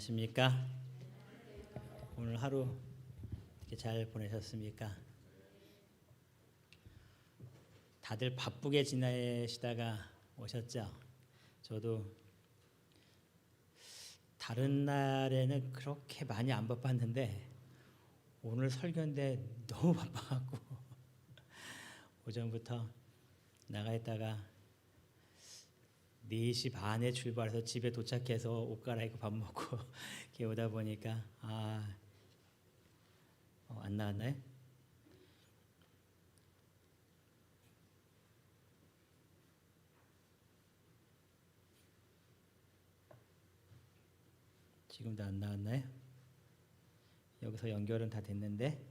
안녕하십니까? 오늘 하루 어떻게 잘 보내셨습니까? 다들 바쁘게 지내시다가 오셨죠? 저도 다른 날에는 그렇게 많이 안 바빴는데 오늘 설교인데 너무 바빠갖고 오전부터 나가 있다가 4시 반에 출발해서 집에 도착해서 옷 갈아입고 밥 먹고 이렇게 오다 보니까 안 나왔나요? 지금도 안 나왔나요? 여기서 연결은 다 됐는데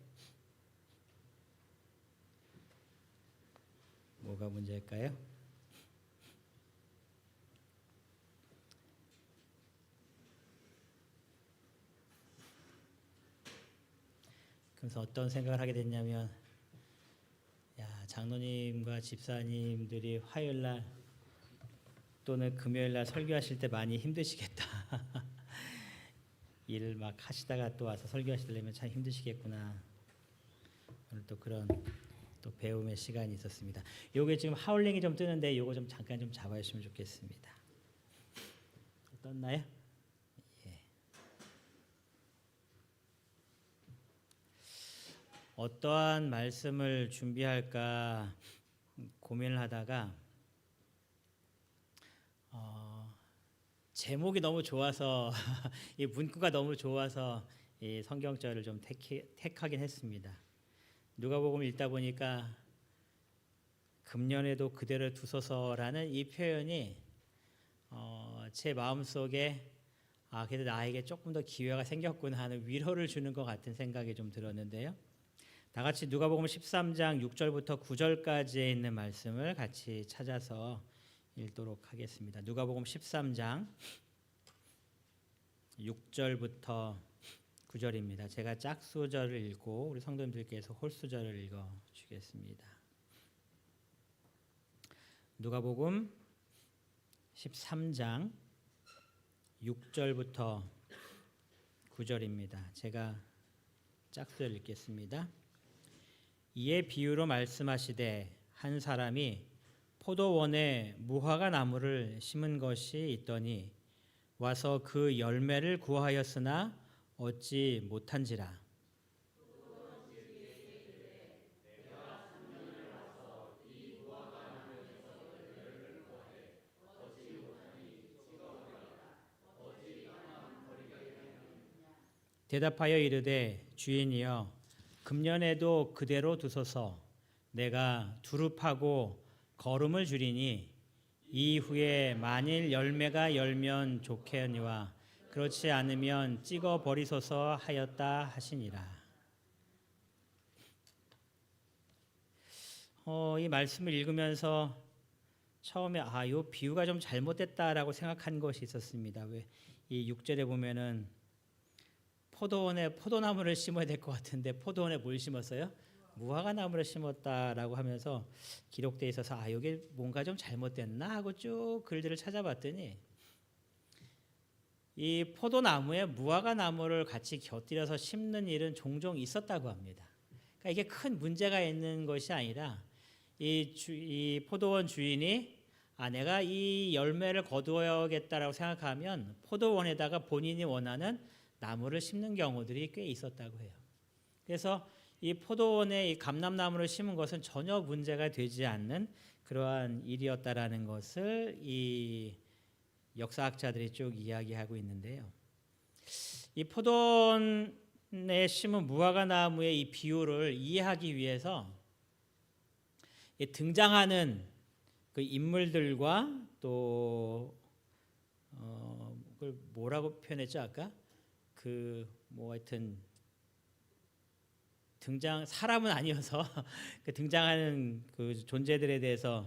뭐가 문제일까요? 그래서 어떤 생각을 하게 됐냐면 장로님과 집사님들이 화요일날 또는 금요일날 설교하실 때 많이 힘드시겠다. 일을 막 하시다가 또 와서 설교하시려면 참 힘드시겠구나. 오늘 또 그런 또 배움의 시간이 있었습니다. 요게 지금 하울링이 좀 뜨는데 요거 좀 잠깐 좀 잡아주시면 좋겠습니다. 떴나요? 어떠한 말씀을 준비할까 고민을 하다가 제목이 너무 좋아서 이 문구가 너무 좋아서 이 성경절을 좀 택하긴 했습니다. 누가복음 읽다 보니까 금년에도 그대로 두소서라는 이 표현이 제 마음속에 그래도 나에게 조금 더 기회가 생겼구나 하는 위로를 주는 것 같은 생각이 좀 들었는데요. 다 같이 누가복음 13장 6절부터 9절까지에 있는 말씀을 같이 찾아서 읽도록 하겠습니다. 누가복음 13장 6절부터 9절입니다. 제가 짝수절을 읽고 우리 성도님들께서 홀수절을 읽어 주겠습니다. 누가복음 13장 6절부터 9절입니다. 제가 짝수절 읽겠습니다. 이에 비유로 말씀하시되 한 사람이 포도원에 무화과 나무를 심은 것이 있더니 와서 그 열매를 구하였으나 얻지 못한지라. 대답하여 이르되 주인이여 금년에도 그대로 두소서. 내가 두릅하고 거름을 주리니 이후에 만일 열매가 열면 좋겠니와 그렇지 않으면 찍어 버리소서 하였다 하시니라. 이 말씀을 읽으면서 처음에 이 비유가 좀 잘못됐다라고 생각한 것이 있었습니다. 왜 이 6절에 보면은 포도원에 포도나무를 심어야 될 것 같은데 포도원에 뭘 심었어요? 무화과 나무를 심었다라고 하면서 기록되어 있어서 이게 뭔가 좀 잘못됐나 하고 쭉 글들을 찾아봤더니 이 포도나무에 무화과 나무를 같이 곁들여서 심는 일은 종종 있었다고 합니다. 그러니까 이게 큰 문제가 있는 것이 아니라 이 포도원 주인이 내가 이 열매를 거두어야겠다라고 생각하면 포도원에다가 본인이 원하는 나무를 심는 경우들이 꽤 있었다고 해요. 그래서 이 포도원에 이 감람나무를 심은 것은 전혀 문제가 되지 않는 그러한 일이었다라는 것을 이 역사학자들이 쭉 이야기하고 있는데요. 이 포도원에 심은 무화과 나무의 이 비유를 이해하기 위해서 등장하는 그 인물들과 또 그걸 뭐라고 표현했죠 아까? 하여튼 사람은 아니어서 그 등장하는 그 존재들에 대해서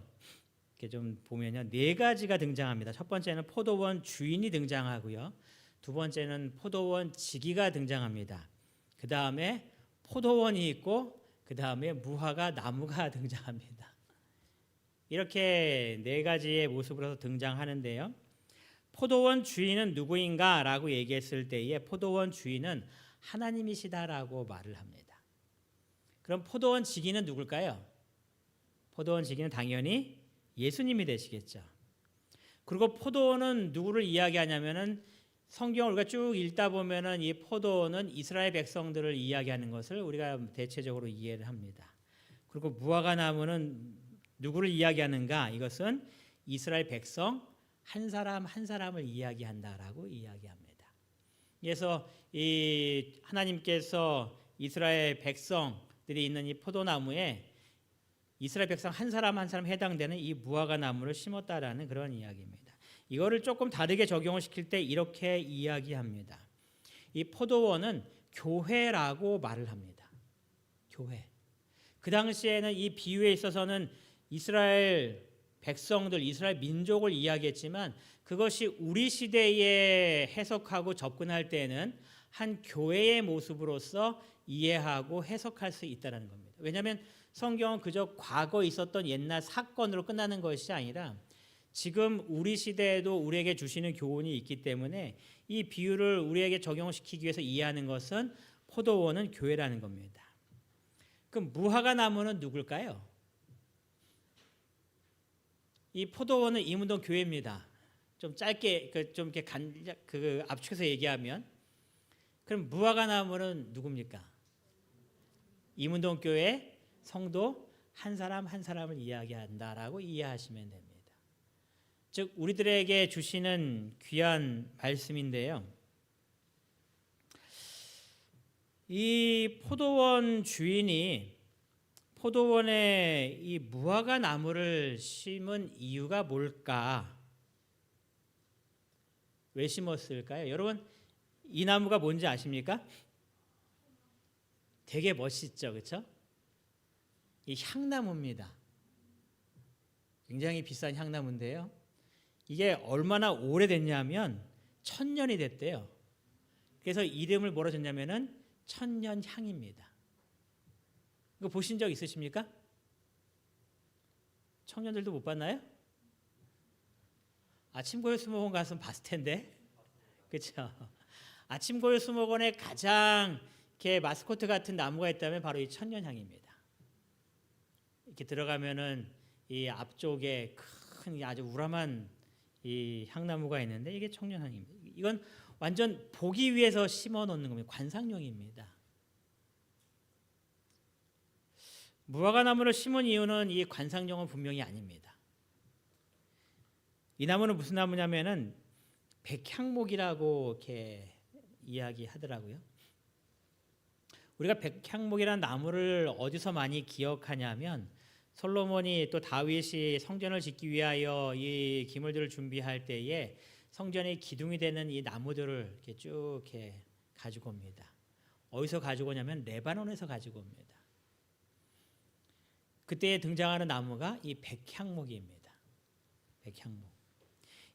이렇게 좀 보면요 4가지가 등장합니다. 첫 번째는 포도원 주인이 등장하고요. 두 번째는 포도원 지기가 등장합니다. 그 다음에 포도원이 있고 그 다음에 무화과 나무가 등장합니다. 이렇게 4가지의 모습으로 등장하는데요. 포도원 주인은 누구인가라고 얘기했을 때에 포도원 주인은 하나님이시다라고 말을 합니다. 그럼 포도원 지기는 누굴까요? 포도원 지기는 당연히 예수님이 되시겠죠. 그리고 포도원은 누구를 이야기하냐면은 성경을 우리가 쭉 읽다 보면은 이 포도원은 이스라엘 백성들을 이야기하는 것을 우리가 대체적으로 이해를 합니다. 그리고 무화과 나무는 누구를 이야기하는가? 이것은 이스라엘 백성 한 사람 한 사람을 이야기한다라고 이야기합니다. 그래서 이 하나님께서 이스라엘 백성들이 있는 이 포도나무에 이스라엘 백성 한 사람 한 사람 해당되는 이 무화과 나무를 심었다라는 그런 이야기입니다. 이거를 조금 다르게 적용을 시킬 때 이렇게 이야기합니다. 이 포도원은 교회라고 말을 합니다. 교회. 그 당시에는 이 비유에 있어서는 이스라엘 백성들, 이스라엘 민족을 이야기했지만 그것이 우리 시대에 해석하고 접근할 때는 한 교회의 모습으로서 이해하고 해석할 수 있다는 겁니다. 왜냐하면 성경은 그저 과거에 있었던 옛날 사건으로 끝나는 것이 아니라 지금 우리 시대에도 우리에게 주시는 교훈이 있기 때문에 이 비유를 우리에게 적용시키기 위해서 이해하는 것은 포도원은 교회라는 겁니다. 그럼 무화과 나무는 누굴까요? 이 포도원은 이문동 교회입니다. 좀 짧게 좀 이렇게 압축해서 얘기하면 그럼 무화과 나무는 누굽니까? 이문동 교회 성도 한 사람 한 사람을 이야기한다라고 이해하시면 됩니다. 즉 우리들에게 주시는 귀한 말씀인데요. 이 포도원 주인이 포도원에 이 무화과 나무를 심은 이유가 뭘까? 왜 심었을까요? 여러분 이 나무가 뭔지 아십니까? 되게 멋있죠, 그렇죠? 이 향나무입니다. 굉장히 비싼 향나무인데요. 이게 얼마나 오래됐냐면 1000년이 됐대요. 그래서 이름을 뭐라 줬냐면은 천년향입니다. 이거 보신 적 있으십니까? 청년들도 못 봤나요? 아침고요 수목원 가서 봤을 텐데, 그렇죠? 아침고요 수목원에 가장 이렇게 마스코트 같은 나무가 있다면 바로 이 천년향입니다. 이렇게 들어가면은 이 앞쪽에 큰 아주 우람한 이 향나무가 있는데 이게 천년향입니다. 이건 완전 보기 위해서 심어 놓는 겁니다. 관상용입니다. 무화과 나무를 심은 이유는 이 관상용은 분명히 아닙니다. 이 나무는 무슨 나무냐면은 백향목이라고 이렇게 이야기하더라고요. 우리가 백향목이라는 나무를 어디서 많이 기억하냐면 솔로몬이 또 다윗이 성전을 짓기 위하여 이 기물들을 준비할 때에 성전의 기둥이 되는 이 나무들을 이렇게 쭉 이렇게 가지고 옵니다. 어디서 가지고 오냐면 레바논에서 가지고 옵니다. 그때 등장하는 나무가 이 백향목입니다. 백향목.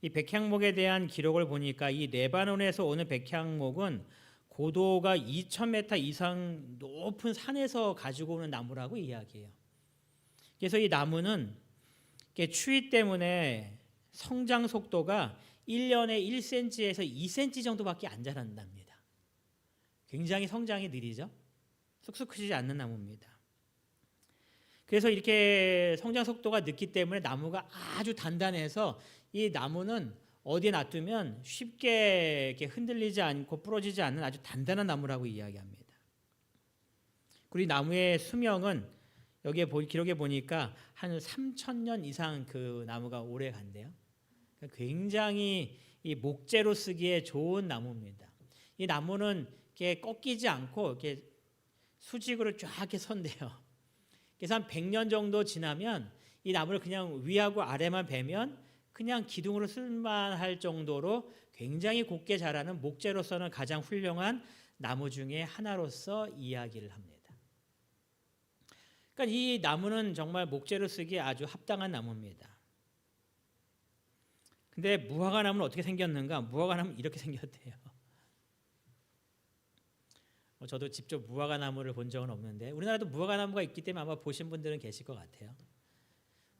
이 백향목에 대한 기록을 보니까 이 레바논에서 오는 백향목은 고도가 2000m 이상 높은 산에서 가지고 오는 나무라고 이야기해요. 그래서 이 나무는 추위 때문에 성장 속도가 1년에 1cm에서 2cm 정도밖에 안 자란답니다. 굉장히 성장이 느리죠. 쑥쑥 크지 않는 나무입니다. 그래서 이렇게 성장 속도가 늦기 때문에 나무가 아주 단단해서 이 나무는 어디에 놔두면 쉽게 이렇게 흔들리지 않고 부러지지 않는 아주 단단한 나무라고 이야기합니다. 그리고 이 나무의 수명은 여기에 기록에 보니까 한 3000년 이상 그 나무가 오래 간대요. 그러니까 굉장히 이 목재로 쓰기에 좋은 나무입니다. 이 나무는 이렇게 꺾이지 않고 이렇게 수직으로 쫙 이렇게 선대요. 그래서 한 100년 정도 지나면 이 나무를 그냥 위하고 아래만 베면 그냥 기둥으로 쓸만할 정도로 굉장히 곱게 자라는 목재로서는 가장 훌륭한 나무 중에 하나로서 이야기를 합니다. 그러니까 이 나무는 정말 목재로 쓰기에 아주 합당한 나무입니다. 근데 무화과 나무는 어떻게 생겼는가? 무화과 나무는 이렇게 생겼대요. 저도 직접 무화과 나무를 본 적은 없는데 우리나라도 무화과 나무가 있기 때문에 아마 보신 분들은 계실 것 같아요.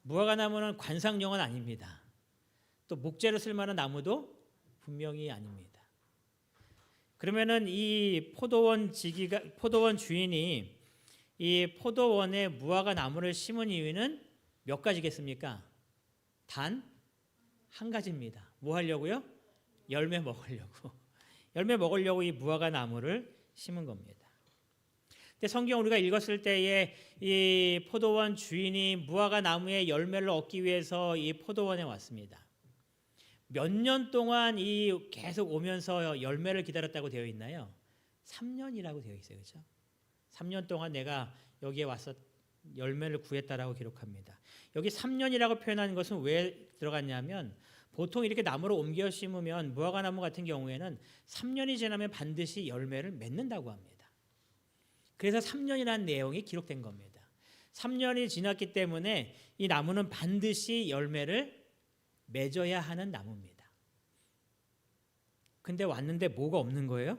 무화과 나무는 관상용은 아닙니다. 또 목재로 쓸만한 나무도 분명히 아닙니다. 그러면은 이 포도원 주인이 이 포도원에 무화과 나무를 심은 이유는 몇 가지겠습니까? 단 한 가지입니다. 뭐 하려고요? 열매 먹으려고. 열매 먹으려고 이 무화과 나무를 심은 겁니다. 근데 성경 우리가 읽었을 때에 이 포도원 주인이 무화과 나무의 열매를 얻기 위해서 이 포도원에 왔습니다. 몇 년 동안 이 계속 오면서 열매를 기다렸다고 되어 있나요? 3년이라고 되어 있어요. 그렇죠? 3년 동안 내가 여기에 와서 열매를 구했다라고 기록합니다. 여기 3년이라고 표현하는 것은 왜 들어갔냐면 보통 이렇게 나무를 옮겨 심으면 무화과 나무 같은 경우에는 3년이 지나면 반드시 열매를 맺는다고 합니다. 그래서 3년이라는 내용이 기록된 겁니다. 3년이 지났기 때문에 이 나무는 반드시 열매를 맺어야 하는 나무입니다. 근데 왔는데 뭐가 없는 거예요?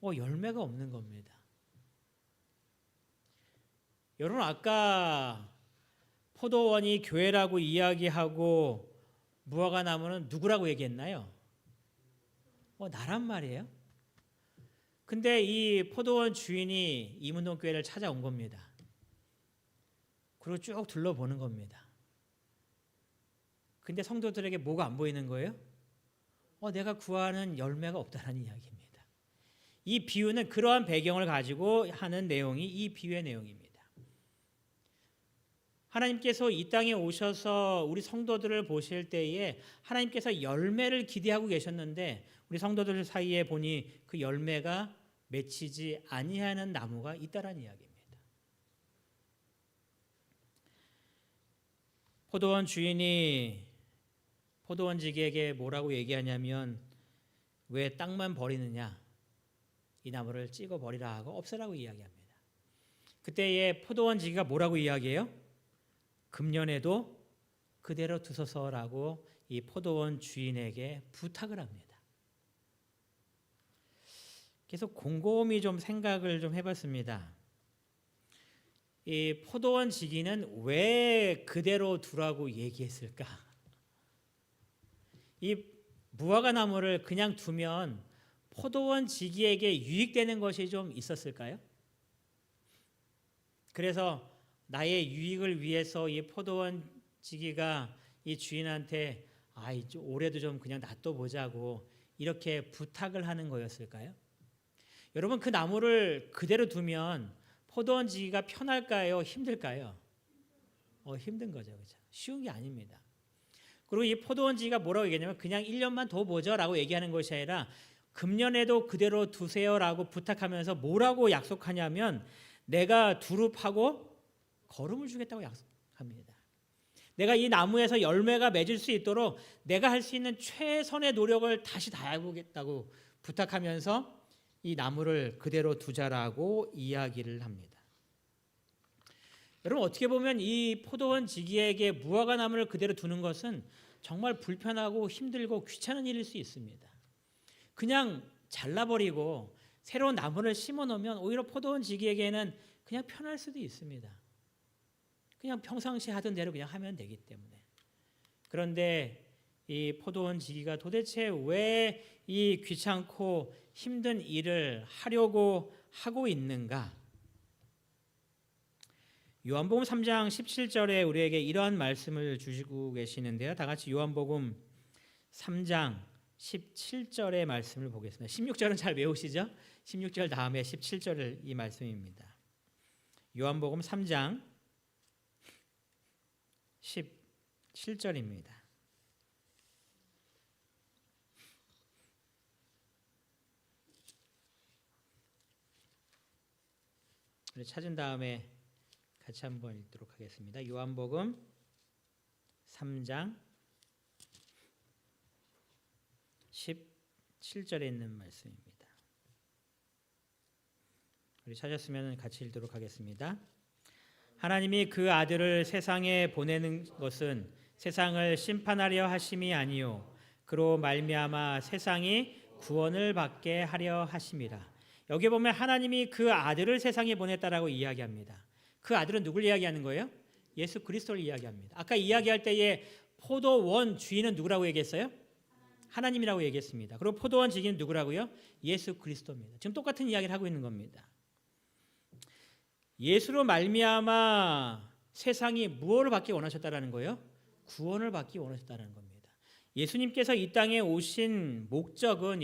열매가 없는 겁니다. 여러분 아까 포도원이 교회라고 이야기하고 무화과 나무는 누구라고 얘기했나요? 나란 말이에요. 근데 이 포도원 주인이 이문동교회를 찾아온 겁니다. 그리고 쭉 둘러보는 겁니다. 근데 성도들에게 뭐가 안 보이는 거예요? 내가 구하는 열매가 없다는 이야기입니다. 이 비유는 그러한 배경을 가지고 하는 내용이 이 비유의 내용입니다. 하나님께서 이 땅에 오셔서 우리 성도들을 보실 때에 하나님께서 열매를 기대하고 계셨는데 우리 성도들 사이에 보니 그 열매가 맺히지 아니하는 나무가 있다라는 이야기입니다. 포도원 주인이 포도원지기에게 뭐라고 얘기하냐면 왜 땅만 버리느냐, 이 나무를 찍어 버리라 하고 없애라고 이야기합니다. 그때의 포도원지기가 뭐라고 이야기해요? 금년에도 그대로 두소서라고 이 포도원 주인에게 부탁을 합니다. 그래서 곰곰이 좀 생각을 좀 해봤습니다. 이 포도원 지기는 왜 그대로 두라고 얘기했을까? 이 무화과 나무를 그냥 두면 포도원 지기에게 유익되는 것이 좀 있었을까요? 그래서 나의 유익을 위해서 이 포도원 지기가 이 주인한테 올해도 좀 그냥 놔둬보자고 이렇게 부탁을 하는 거였을까요? 여러분 그 나무를 그대로 두면 포도원 지기가 편할까요? 힘들까요? 힘든 거죠. 그렇죠? 쉬운 게 아닙니다. 그리고 이 포도원 지기가 뭐라고 얘기하냐면 그냥 1년만 더 보죠라고 얘기하는 것이 아니라 금년에도 그대로 두세요라고 부탁하면서 뭐라고 약속하냐면 내가 두루 파고 거름을 주겠다고 약속합니다. 내가 이 나무에서 열매가 맺을 수 있도록 내가 할 수 있는 최선의 노력을 다시 다해보겠다고 부탁하면서 이 나무를 그대로 두자라고 이야기를 합니다. 여러분 어떻게 보면 이 포도원 지기에게 무화과 나무를 그대로 두는 것은 정말 불편하고 힘들고 귀찮은 일일 수 있습니다. 그냥 잘라버리고 새로운 나무를 심어 놓으면 오히려 포도원 지기에게는 그냥 편할 수도 있습니다. 그냥 평상시 하던 대로 그냥 하면 되기 때문에. 그런데 이 포도원 지기가 도대체 왜 이 귀찮고 힘든 일을 하려고 하고 있는가? 요한복음 3장 17절에 우리에게 이러한 말씀을 주시고 계시는데요. 다 같이 요한복음 3장 17절의 말씀을 보겠습니다. 16절은 잘 외우시죠? 16절 다음에 17절을 이 말씀입니다. 요한복음 3장 17절입니다. 우리 찾은 다음에 같이 한번 읽도록 하겠습니다. 요한복음 3장 17절에 있는 말씀입니다. 우리 찾았으면 같이 읽도록 하겠습니다. 하나님이 그 아들을 세상에 보내는 것은 세상을 심판하려 하심이 아니요 그로 말미암아 세상이 구원을 받게 하려 하심이라. 여기 보면 하나님이 그 아들을 세상에 보냈다라고 이야기합니다. 그 아들은 누굴 이야기하는 거예요? 예수 그리스도를 이야기합니다. 아까 이야기할 때에 포도원 주인은 누구라고 얘기했어요? 하나님이라고 얘기했습니다. 그리고 포도원 지기는 누구라고요? 예수 그리스도입니다. 지금 똑같은 이야기를 하고 있는 겁니다. 예수로 말미암아 세상이 무엇을 받기 원하셨다라는 거예요? 구원을 받기 원하셨다는 겁니다. 예수님께서 이 땅에 오신 목적은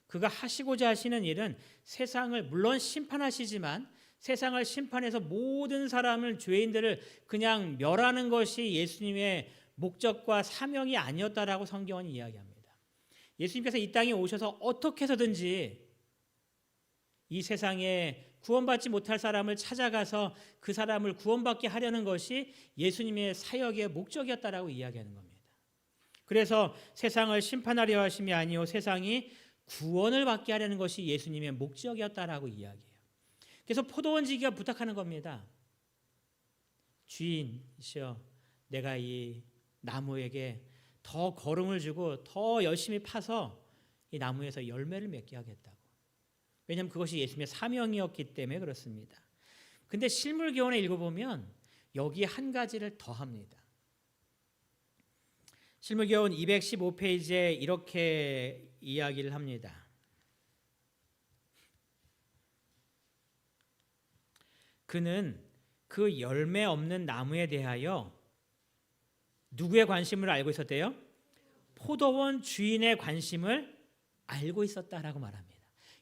그가 하시고자 하시는 일은 세상을 물론 심판하시지만 세상을 심판해서 모든 사람을 죄인들을 그냥 멸하는 것이 예수님의 목적과 사명이 아니었다라고 성경은 이야기합니다. 예수님께서 이 땅에 오셔서 어떻게 해서든지 이 세상에 구원받지 못할 사람을 찾아가서 그 사람을 구원받게 하려는 것이 예수님의 사역의 목적이었다라고 이야기하는 겁니다. 그래서 세상을 심판하려 하심이 아니요 세상이 구원을 받게 하려는 것이 예수님의 목적이었다라고 이야기해요. 그래서 포도원 지기가 부탁하는 겁니다. 주인이시여, 내가 이 나무에게 더 거름을 주고 더 열심히 파서 이 나무에서 열매를 맺게 하겠다고. 왜냐하면 그것이 예수님의 사명이었기 때문에 그렇습니다. 근데 실물교훈에 읽어보면 여기 한 가지를 더합니다. 실물교훈 215페이지에 이렇게 이야기를 합니다. 그는 그 열매 없는 나무에 대하여 누구의 관심을 알고 있었대요? 포도원 주인의 관심을 알고 있었다라고 말합니다.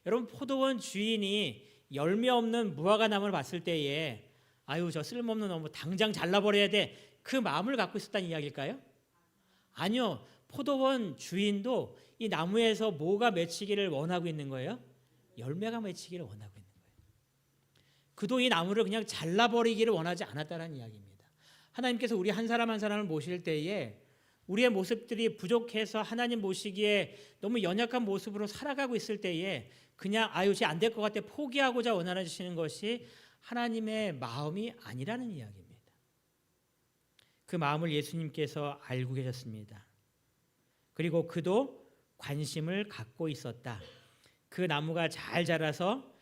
여러분, 포도원 주인이 열매 없는 무화과 나무를 봤을 때에 아유, 저 쓸모없는 나무 당장 잘라버려야 돼, 그 마음을 갖고 있었다는 이야기일까요? 아니요. 포도원 주인도 이 나무에서 뭐가 맺히기를 원하고 있는 거예요? 열매가 맺히기를 원하고 있는 거예요. 그도 이 나무를 그냥 잘라버리기를 원하지 않았다는 이야기입니다. 하나님께서 우리 한 사람 한 사람을 모실 때에 우리의 모습들이 부족해서 하나님 모시기에 너무 연약한 모습으로 살아가고 있을 때에 그냥 아유, 쟤 안 될 것 같아 포기하고자 원하시는 것이 하나님의 마음이 아니라는 이야기입니다. 그 마음을 예수님께서 알고 계셨습니다. 그리고 그도 관심을 갖고 있었다. 그 나무가 잘 자라서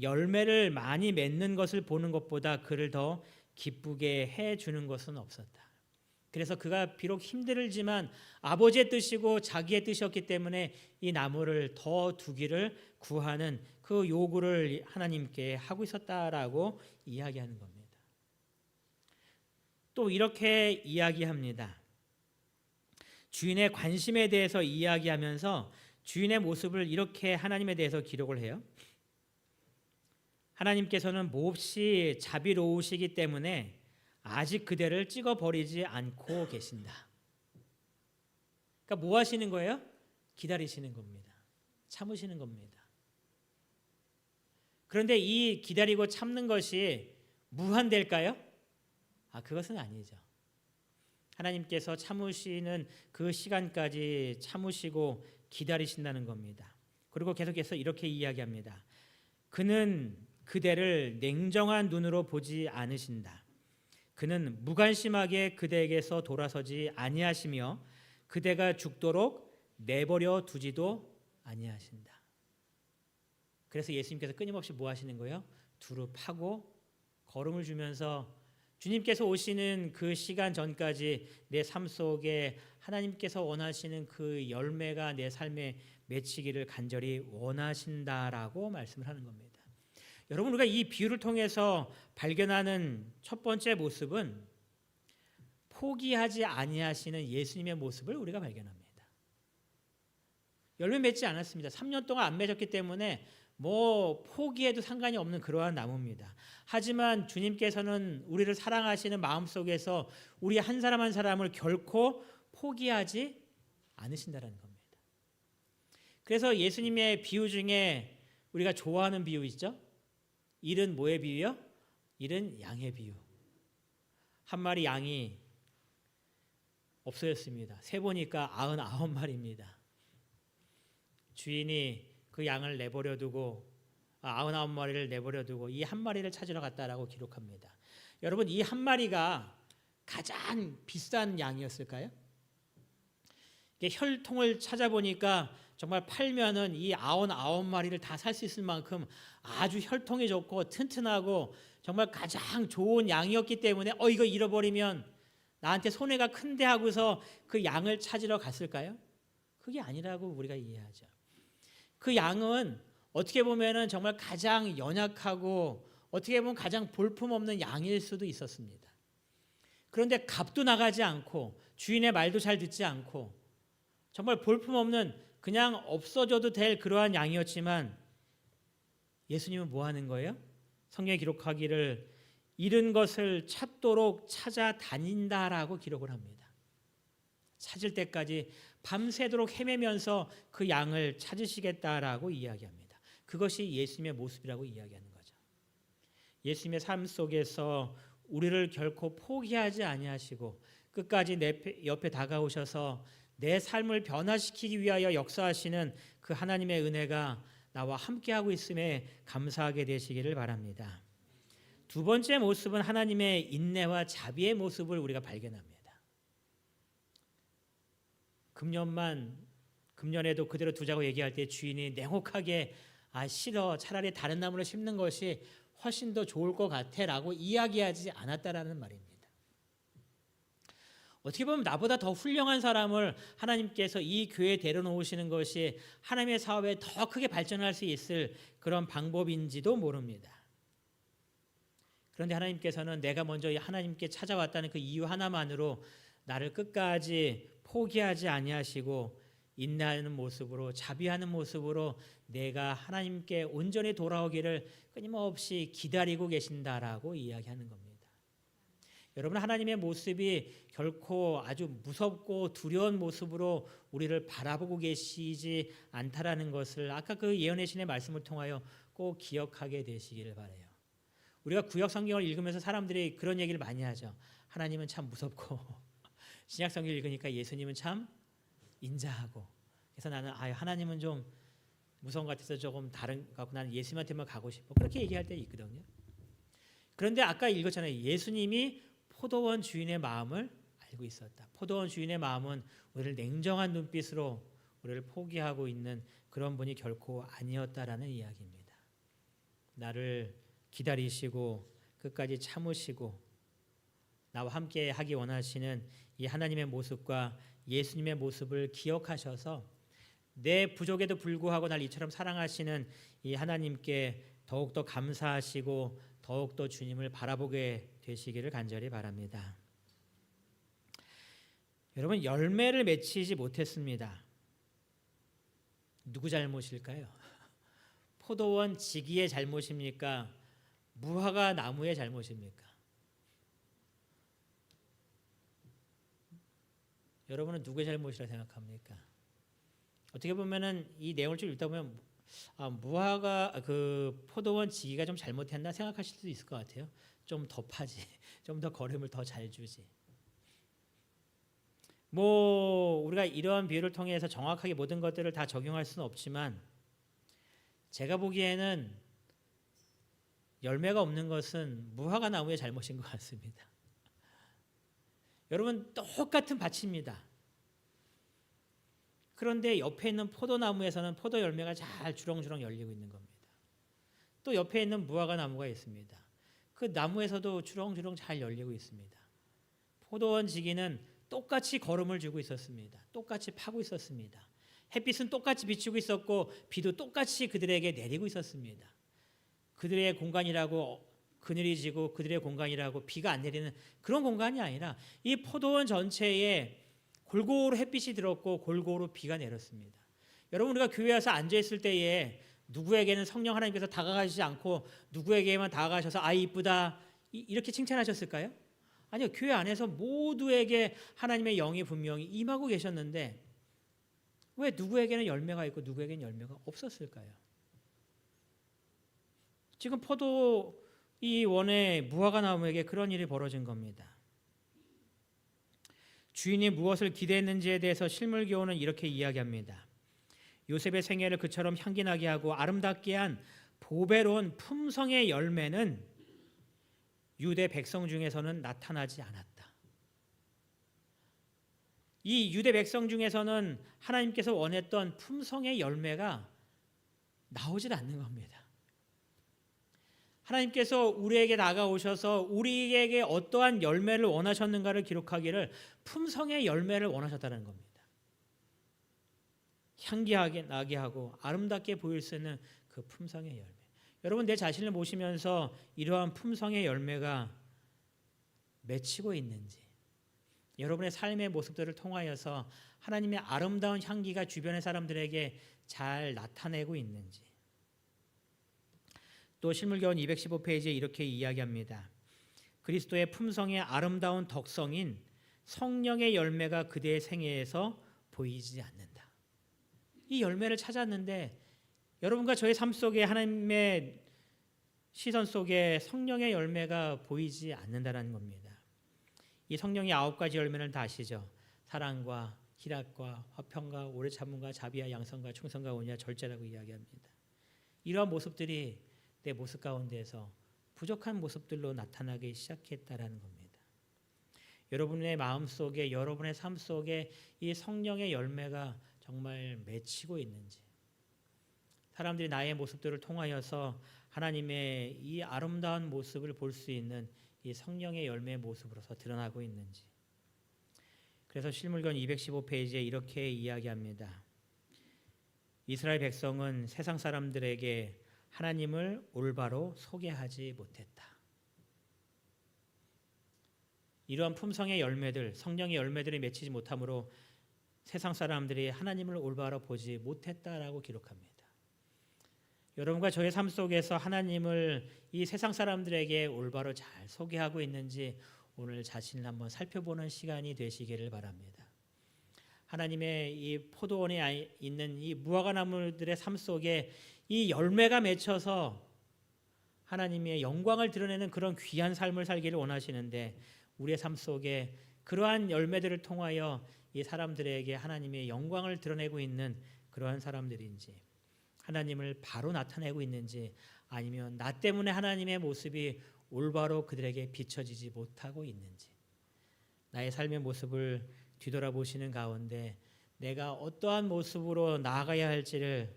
열매를 많이 맺는 것을 보는 것보다 그를 더 기쁘게 해주는 것은 없었다. 그래서 그가 비록 힘들지만 아버지의 뜻이고 자기의 뜻이었기 때문에 이 나무를 더 두기를 구하는 그 요구를 하나님께 하고 있었다라고 이야기하는 겁니다. 또 이렇게 이야기합니다. 주인의 관심에 대해서 이야기하면서 주인의 모습을 이렇게 하나님에 대해서 기록을 해요. 하나님께서는 몹시 자비로우시기 때문에 아직 그대를 찍어버리지 않고 계신다. 그러니까 뭐 하시는 거예요? 기다리시는 겁니다. 참으시는 겁니다. 그런데 이 기다리고 참는 것이 무한될까요? 그것은 아니죠. 하나님께서 참으시는 그 시간까지 참으시고 기다리신다는 겁니다. 그리고 계속해서 이렇게 이야기합니다. 그는 그대를 냉정한 눈으로 보지 않으신다. 그는 무관심하게 그대에게서 돌아서지 아니하시며 그대가 죽도록 내버려 두지도 아니하신다. 그래서 예수님께서 끊임없이 뭐 하시는 거예요? 두루 파고 걸음을 주면서 주님께서 오시는 그 시간 전까지 내 삶 속에 하나님께서 원하시는 그 열매가 내 삶에 맺히기를 간절히 원하신다라고 말씀을 하는 겁니다. 여러분, 우리가 이 비유를 통해서 발견하는 첫 번째 모습은 포기하지 아니하시는 예수님의 모습을 우리가 발견합니다. 열매 맺지 않았습니다. 3년 동안 안 맺었기 때문에 뭐 포기해도 상관이 없는 그러한 나무입니다. 하지만 주님께서는 우리를 사랑하시는 마음속에서 우리 한 사람 한 사람을 결코 포기하지 않으신다는 겁니다. 그래서 예수님의 비유 중에 우리가 좋아하는 비유 있죠? 일은 뭐의 비유요? 일은 양의 비유. 한 마리 양이 없어졌습니다. 세보니까 99마리입니다. 주인이 그 양을 내버려 두고 99마리를 내버려 두고 이 한 마리를 찾으러 갔다라고 기록합니다. 여러분, 이 한 마리가 가장 비싼 양이었을까요? 혈통을 찾아보니까 정말 팔면은 이 99마리를 다 살 수 있을 만큼 아주 혈통이 좋고 튼튼하고 정말 가장 좋은 양이었기 때문에 이거 잃어버리면 나한테 손해가 큰데 하고서 그 양을 찾으러 갔을까요? 그게 아니라고 우리가 이해하죠. 그 양은 어떻게 보면은 정말 가장 연약하고 어떻게 보면 가장 볼품없는 양일 수도 있었습니다. 그런데 값도 나가지 않고 주인의 말도 잘 듣지 않고 정말 볼품없는 그냥 없어져도 될 그러한 양이었지만 예수님은 뭐 하는 거예요? 성경에 기록하기를 잃은 것을 찾도록 찾아다닌다라고 기록을 합니다. 찾을 때까지 밤새도록 헤매면서 그 양을 찾으시겠다라고 이야기합니다. 그것이 예수님의 모습이라고 이야기하는 거죠. 예수님의 삶 속에서 우리를 결코 포기하지 아니하시고 끝까지 내 옆에 다가오셔서 내 삶을 변화시키기 위하여 역사하시는 그 하나님의 은혜가 나와 함께하고 있음에 감사하게 되시기를 바랍니다. 두 번째 모습은 하나님의 인내와 자비의 모습을 우리가 발견합니다. 금년에도 그대로 두자고 얘기할 때 주인이 냉혹하게 싫어, 차라리 다른 나무를 심는 것이 훨씬 더 좋을 것 같아 라고 이야기하지 않았다라는 말입니다. 어떻게 보면 나보다 더 훌륭한 사람을 하나님께서 이 교회에 데려놓으시는 것이 하나님의 사업에 더 크게 발전할 수 있을 그런 방법인지도 모릅니다. 그런데 하나님께서는 내가 먼저 하나님께 찾아왔다는 그 이유 하나만으로 나를 끝까지 포기하지 아니하시고 인내하는 모습으로 자비하는 모습으로 내가 하나님께 온전히 돌아오기를 끊임없이 기다리고 계신다라고 이야기하는 겁니다. 여러분, 하나님의 모습이 결코 아주 무섭고 두려운 모습으로 우리를 바라보고 계시지 않다라는 것을 아까 그 예언의 신의 말씀을 통하여 꼭 기억하게 되시기를 바라요. 우리가 구약 성경을 읽으면서 사람들이 그런 얘기를 많이 하죠. 하나님은 참 무섭고 신약 성경을 읽으니까 예수님은 참 인자하고, 그래서 나는 하나님은 좀 무서운 것 같아서 조금 다른 것 같고 나는 예수님한테만 가고 싶어, 그렇게 얘기할 때 있거든요. 그런데 아까 읽었잖아요. 예수님이 포도원 주인의 마음을 알고 있었다. 포도원 주인의 마음은 우리를 냉정한 눈빛으로 우리를 포기하고 있는 그런 분이 결코 아니었다라는 이야기입니다. 나를 기다리시고 끝까지 참으시고 나와 함께 하기 원하시는 이 하나님의 모습과 예수님의 모습을 기억하셔서 내 부족에도 불구하고 날 이처럼 사랑하시는 이 하나님께 더욱더 감사하시고 더욱더 주님을 바라보게 되시기를 간절히 바랍니다. 여러분, 열매를 맺히지 못했습니다. 누구 잘못일까요? 포도원 지기의 잘못입니까? 무화과 나무의 잘못입니까? 여러분은 누구의 잘못이라 생각합니까? 어떻게 보면은 이 내용을 좀 읽다 보면 무화과 그 포도원 지기가 좀 잘못했나 생각하실 수도 있을 것 같아요. 좀 더 파지, 좀 더 거름을 더 잘 주지. 우리가 이러한 비유를 통해서 정확하게 모든 것들을 다 적용할 수는 없지만 제가 보기에는 열매가 없는 것은 무화과 나무의 잘못인 것 같습니다. 여러분, 똑같은 밭입니다. 그런데 옆에 있는 포도나무에서는 포도 열매가 잘 주렁주렁 열리고 있는 겁니다. 또 옆에 있는 무화과 나무가 있습니다. 그 나무에서도 주렁주렁 잘 열리고 있습니다. 포도원 지기는 똑같이 거름을 주고 있었습니다. 똑같이 파고 있었습니다. 햇빛은 똑같이 비추고 있었고 비도 똑같이 그들에게 내리고 있었습니다. 그들의 공간이라고 그늘이 지고 그들의 공간이라고 비가 안 내리는 그런 공간이 아니라 이 포도원 전체에 골고루 햇빛이 들었고 골고루 비가 내렸습니다. 여러분, 우리가 교회 와서 앉아있을 때에 누구에게는 성령 하나님께서 다가가시지 않고 누구에게만 다가가셔서 이쁘다 이렇게 칭찬하셨을까요? 아니요. 교회 안에서 모두에게 하나님의 영이 분명히 임하고 계셨는데 왜 누구에게는 열매가 있고 누구에게는 열매가 없었을까요? 지금 포도 이 원의 무화과 나무에게 그런 일이 벌어진 겁니다. 주인이 무엇을 기대했는지에 대해서 실물교훈은 이렇게 이야기합니다. 요셉의 생애를 그처럼 향기나게 하고 아름답게 한 보배로운 품성의 열매는 유대 백성 중에서는 나타나지 않았다. 이 유대 백성 중에서는 하나님께서 원했던 품성의 열매가 나오질 않는 겁니다. 하나님께서 우리에게 다가오셔서 우리에게 어떠한 열매를 원하셨는가를 기록하기를 품성의 열매를 원하셨다는 겁니다. 향기하게 나게 하고 아름답게 보일 수 있는 그 품성의 열매. 여러분 내 자신을 보시면서 이러한 품성의 열매가 맺히고 있는지, 여러분의 삶의 모습들을 통하여서 하나님의 아름다운 향기가 주변의 사람들에게 잘 나타내고 있는지. 또 실물교훈 215페이지에 이렇게 이야기합니다. 그리스도의 품성의 아름다운 덕성인 성령의 열매가 그대의 생애에서 보이지 않는다. 이 열매를 찾았는데 여러분과 저의 삶 속에 하나님의 시선 속에 성령의 열매가 보이지 않는다는 겁니다. 이 성령의 9가지 열매는 다 아시죠? 사랑과 희락과 화평과 오래 참음과 자비와 양선과 충성과 온유와 절제라고 이야기합니다. 이러한 모습들이 내 모습 가운데에서 부족한 모습들로 나타나기 시작했다라는 겁니다. 여러분의 마음 속에, 여러분의 삶 속에 이 성령의 열매가 정말 맺히고 있는지, 사람들이 나의 모습들을 통하여서 하나님의 이 아름다운 모습을 볼 수 있는 이 성령의 열매의 모습으로서 드러나고 있는지. 그래서 실물교훈 215페이지에 이렇게 이야기합니다. 이스라엘 백성은 세상 사람들에게 하나님을 올바로 소개하지 못했다. 이러한 품성의 열매들, 성령의 열매들이 맺히지 못함으로 세상 사람들이 하나님을 올바로 보지 못했다라고 기록합니다. 여러분과 저의 삶 속에서 하나님을 이 세상 사람들에게 올바로 잘 소개하고 있는지 오늘 자신을 한번 살펴보는 시간이 되시기를 바랍니다. 하나님의 이 포도원에 있는 이 무화과 나무들의 삶 속에 이 열매가 맺혀서 하나님의 영광을 드러내는 그런 귀한 삶을 살기를 원하시는데, 우리의 삶 속에 그러한 열매들을 통하여 이 사람들에게 하나님의 영광을 드러내고 있는 그러한 사람들인지, 하나님을 바로 나타내고 있는지, 아니면 나 때문에 하나님의 모습이 올바로 그들에게 비춰지지 못하고 있는지, 나의 삶의 모습을 뒤돌아보시는 가운데 내가 어떠한 모습으로 나아가야 할지를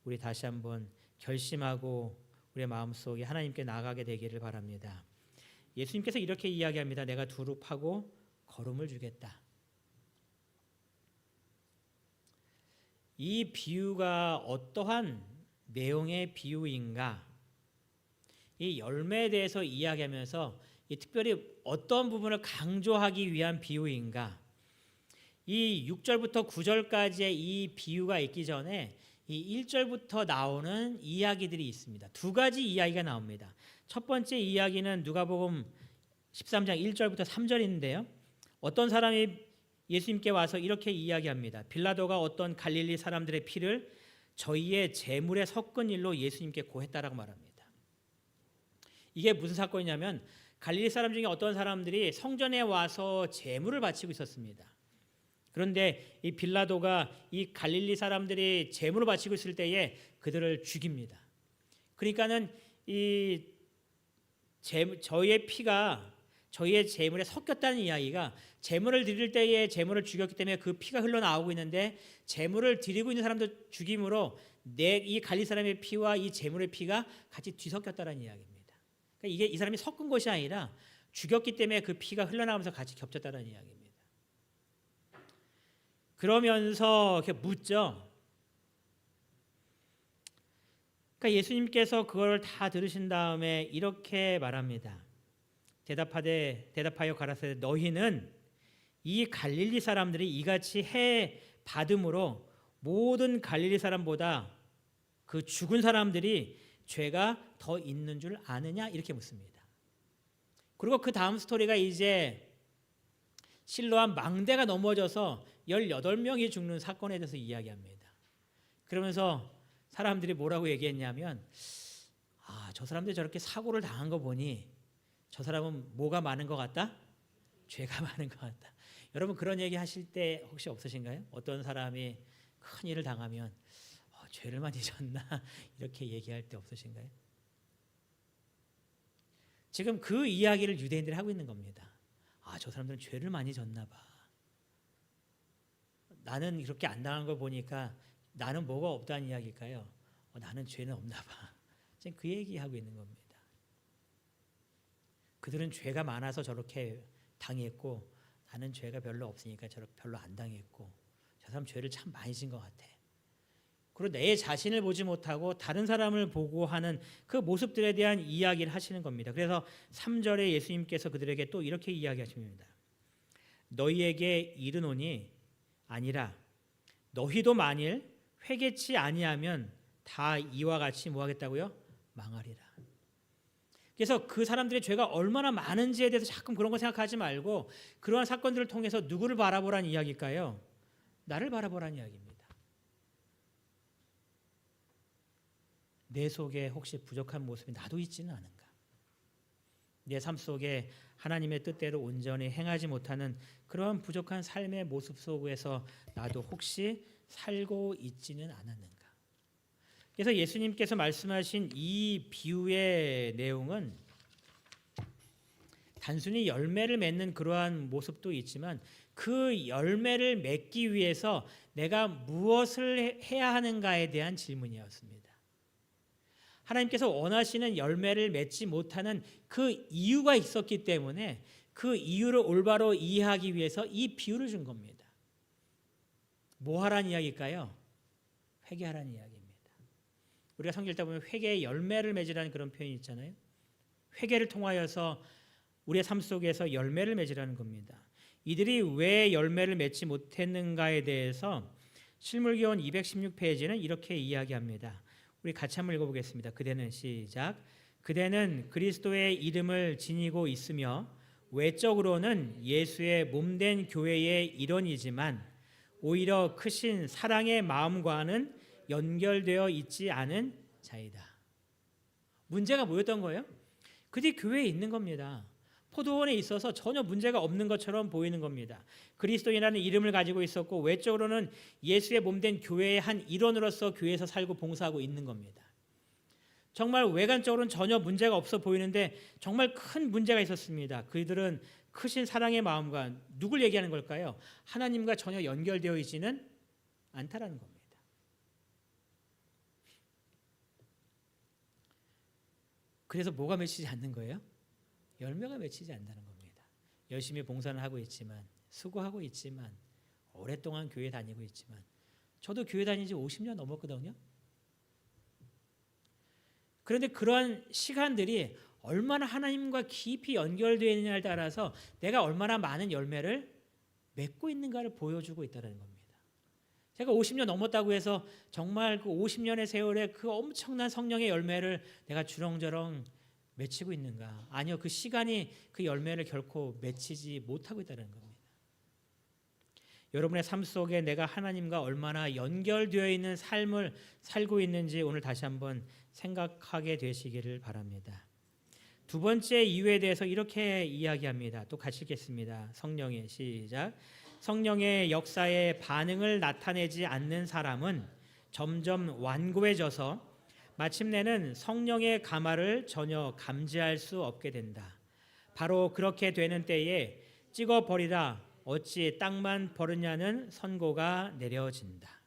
우리 다시 한번 결심하고 우리의 마음속에 하나님께 나아가게 되기를 바랍니다. 예수님께서 이렇게 이야기합니다. 내가 두루 파고 걸음을 주겠다. 이 비유가 어떠한 내용의 비유인가? 이 열매에 대해서 이야기하면서 특별히 어떤 부분을 강조하기 위한 비유인가? 이 6절부터 9절까지의 이 비유가 있기 전에 이 1절부터 나오는 이야기들이 있습니다. 두 가지 이야기가 나옵니다. 첫 번째 이야기는 누가복음 13장 1절부터 3절인데요. 어떤 사람이 예수님께 와서 이렇게 이야기합니다. 빌라도가 어떤 갈릴리 사람들의 피를 저희의 제물에 섞은 일로 예수님께 고했다라고 말합니다. 이게 무슨 사건이냐면 갈릴리 사람 중에 어떤 사람들이 성전에 와서 제물을 바치고 있었습니다. 그런데 이 빌라도가 이 갈릴리 사람들이 제물을 바치고 있을 때에 그들을 죽입니다. 그러니까는 저희의 피가 저희의 제물에 섞였다는 이야기가, 제물을 드릴 때에 제물을 죽였기 때문에 그 피가 흘러나오고 있는데, 제물을 드리고 있는 사람도 죽임으로 이 갈릴리 사람의 피와 이 제물의 피가 같이 뒤섞였다는 이야기입니다. 그러니까 이게 이 사람이 섞은 것이 아니라 죽였기 때문에 그 피가 흘러나오면서 같이 겹쳤다는 이야기입니다. 그러면서 이렇게 묻죠. 그러니까 예수님께서 그걸 다 들으신 다음에 이렇게 말합니다. 대답하여 가라사대 너희는 이 갈릴리 사람들이 이같이 해 받음으로 모든 갈릴리 사람보다 그 죽은 사람들이 죄가 더 있는 줄 아느냐, 이렇게 묻습니다. 그리고 그 다음 스토리가 이제 실로암 망대가 넘어져서 18명이 죽는 사건에 대해서 이야기합니다. 그러면서 사람들이 뭐라고 얘기했냐면, 저 사람들이 저렇게 사고를 당한 거 보니 저 사람은 뭐가 많은 것 같다? 죄가 많은 것 같다. 여러분 그런 얘기 하실 때 혹시 없으신가요? 어떤 사람이 큰 일을 당하면 죄를 많이 졌나 이렇게 얘기할 때 없으신가요? 지금 그 이야기를 유대인들이 하고 있는 겁니다. 저 사람들은 죄를 많이 졌나 봐. 나는 이렇게 안 당한 걸 보니까 나는 뭐가 없다는 이야기일까요? 나는 죄는 없나 봐. 지금 그 얘기하고 있는 겁니다. 그들은 죄가 많아서 저렇게 당했고, 나는 죄가 별로 없으니까 저렇게 별로 안 당했고, 저 사람 죄를 참 많이 진 것 같아. 그리고 내 자신을 보지 못하고 다른 사람을 보고 하는 그 모습들에 대한 이야기를 하시는 겁니다. 그래서 3절에 예수님께서 그들에게 또 이렇게 이야기하십니다. 너희에게 이르노니 아니라 너희도 만일 회개치 아니하면 다 이와 같이 뭐 하겠다고요? 망하리라. 그래서 그 사람들의 죄가 얼마나 많은지에 대해서 자꾸 그런 거 생각하지 말고 그러한 사건들을 통해서 누구를 바라보라는 이야기일까요? 나를 바라보라는 이야기입니다. 내 속에 혹시 부족한 모습이 나도 있지는 않은가? 내 삶 속에 하나님의 뜻대로 온전히 행하지 못하는 그러한 부족한 삶의 모습 속에서 나도 혹시 살고 있지는 않았는가? 그래서 예수님께서 말씀하신 이 비유의 내용은 단순히 열매를 맺는 그러한 모습도 있지만 그 열매를 맺기 위해서 내가 무엇을 해야 하는가에 대한 질문이었습니다. 하나님께서 원하시는 열매를 맺지 못하는 그 이유가 있었기 때문에 그 이유를 올바로 이해하기 위해서 이 비유를 준 겁니다. 뭐 하라는 이야기일까요? 회개하라는 이야기입니다. 우리가 성경 읽다 보면 회개의 열매를 맺으라는 그런 표현이 있잖아요. 회개를 통하여서 우리의 삶 속에서 열매를 맺으라는 겁니다. 이들이 왜 열매를 맺지 못했는가에 대해서 실물기원 216페이지는 이렇게 이야기합니다. 우리 같이 한번 읽어보겠습니다. 그대는 시작. 그대는 그리스도의 이름을 지니고 있으며 외적으로는 예수의 몸된 교회의 일원이지만 오히려 크신 사랑의 마음과는 연결되어 있지 않은 자이다. 문제가 뭐였던 거예요? 그들이 교회에 있는 겁니다. 포도원에 있어서 전혀 문제가 없는 것처럼 보이는 겁니다. 그리스도인이라는 이름을 가지고 있었고 외적으로는 예수의 몸된 교회의 한 일원으로서 교회에서 살고 봉사하고 있는 겁니다. 정말 외관적으로는 전혀 문제가 없어 보이는데 정말 큰 문제가 있었습니다. 그들은 크신 사랑의 마음과 누굴 얘기하는 걸까요? 하나님과 전혀 연결되어 있지는 않다라는 겁니다. 그래서 뭐가 맺히지 않는 거예요? 열매가 맺히지 않는다는 겁니다. 열심히 봉사를 하고 있지만 수고하고 있지만 오랫동안 교회 다니고 있지만 저도 교회 다닌 지 50년 넘었거든요. 그런데 그러한 시간들이 얼마나 하나님과 깊이 연결되어 있느냐에 따라서 내가 얼마나 많은 열매를 맺고 있는가를 보여주고 있다는 겁니다. 제가 50년 넘었다고 해서 정말 그 50년의 세월에 그 엄청난 성령의 열매를 내가 주렁주렁 맺히고 있는가? 아니요, 그 시간이 그 열매를 결코 맺히지 못하고 있다는 겁니다. 여러분의 삶 속에 내가 하나님과 얼마나 연결되어 있는 삶을 살고 있는지 오늘 다시 한번 생각하게 되시기를 바랍니다. 두 번째 이유에 대해서 이렇게 이야기합니다. 또 같이 읽겠습니다. 성령의 시작. 성령의 역사에 반응을 나타내지 않는 사람은 점점 완고해져서 마침내는 성령의 감화를 전혀 감지할 수 없게 된다. 바로 그렇게 되는 때에 찍어버리라 어찌 땅만 버렸냐는 선고가 내려진다.